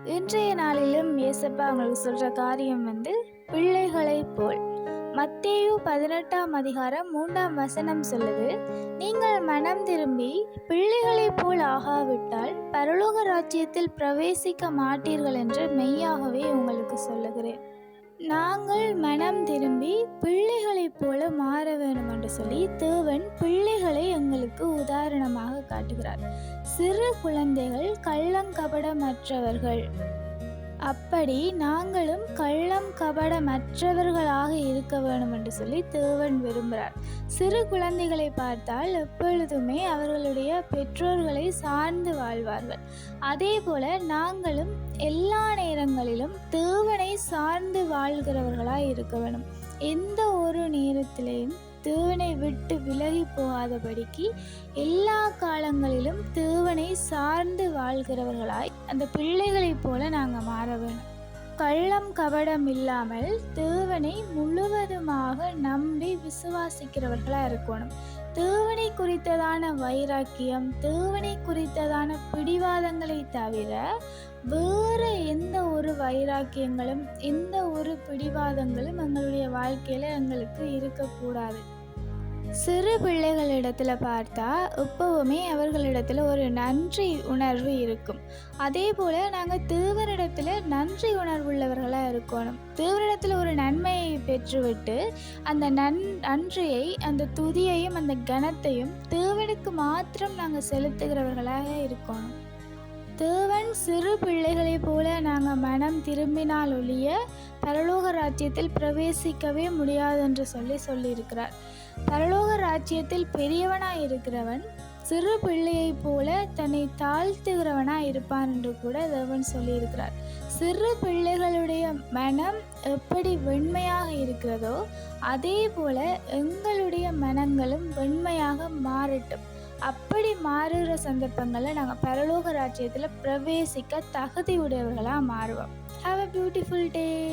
இன்றைய நாளிலும் இயேசப்பா அவங்களுக்கு சொல்கிற காரியம் பிள்ளைகளைப் போல். மத்தேயு 18ஆம் அதிகாரம் 3ஆம் வசனம் சொல்லுது, நீங்கள் மனம் திரும்பி பிள்ளைகளைப் போல் ஆகாவிட்டால் பரலோக ராஜ்யத்தில் பிரவேசிக்க மாட்டீர்கள் என்று மெய்யாகவே உங்களுக்கு சொல்லுகிறேன். நாங்கள் மனம் திரும்பி பிள்ளைகளைப் போல மாற வேண்டும் என்று சொல்லி தேவன் பிள்ளைகளை எங்களுக்கு உதாரணமாக காட்டுகிறார். சிறு குழந்தைகள் கள்ளங்கபடமற்றவர்கள். அப்படி நாங்களும் கள்ளம் கபடமற்றவர்களாக இருக்க வேண்டும் என்று சொல்லி தேவன் விரும்புகிறார். சிறு குழந்தைகளை பார்த்தால் எப்பொழுதுமே அவர்களுடைய பெற்றோர்களை சார்ந்து வாழ்வார்கள். அதே போல நாங்களும் எல்லா நேரங்களிலும் தேவனை சார்ந்து வாழ்கிறவர்களாய் இருக்க வேண்டும். எந்த ஒரு நேரத்திலேயும் தேவனை விட்டு விலகி போகாதபடிக்கு எல்லா காலங்களிலும் தேவனை சார்ந்து வாழ்கிறவர்களாய் அந்த பிள்ளைகளைப் போல நாங்கள் மாற வேணும். கள்ளம் கபடம் இல்லாமல் தேவனை முழுவதுமாக நம்பி விசுவாசிக்கிறவர்களாக இருக்கணும். தேவனை குறித்ததான வைராக்கியம், தேவனை குறித்ததான பிடிவாதங்களை தவிர வேறு எந்த ஒரு வைராக்கியங்களும் எந்த ஒரு பிடிவாதங்களும் எங்களுடைய வாழ்க்கையில் எங்களுக்கு இருக்கக்கூடாது. சிறு பிள்ளைகளிடத்தில் பார்த்தா எப்பவுமே அவர்களிடத்தில் ஒரு நன்றி உணர்வு இருக்கும். அதே போல் நாங்கள் தேவனிடத்தில் நன்றி உணர்வுள்ளவர்களாக இருக்கணும். தேவனிடத்தில் ஒரு நன்மையை பெற்றுவிட்டு அந்த நன்றியை, அந்த துதியையும் அந்த கனத்தையும் தேவனுக்கு மாத்திரம் நாங்கள் செலுத்துகிறவர்களாக இருக்கணும். தேவன் சிறு பிள்ளைகளைப் போல நாங்கள் மனம் திரும்பினால் ஒழிய பரலோக ராஜ்யத்தில் பிரவேசிக்கவே முடியாது என்று சொல்லியிருக்கிறார். பரலோக ராஜ்யத்தில் பெரியவனாய் இருக்கிறவன் சிறு பிள்ளையைப் போல தன்னை தாழ்த்துகிறவனாய் இருப்பான் என்று கூட தேவன் சொல்லியிருக்கிறார். சிறு பிள்ளைகளுடைய மனம் எப்படி வெண்மையாக இருக்கிறதோ அதே போல எங்களுடைய மனங்களும் வெண்மையாக மாறட்டும். அப்படி மாறுகிற சந்தர்ப்பங்களில் நாங்கள் பரலோக ராஜ்யத்தில் பிரவேசிக்க தகுதியுடையவர்களாக மாறுவோம். Have a beautiful day.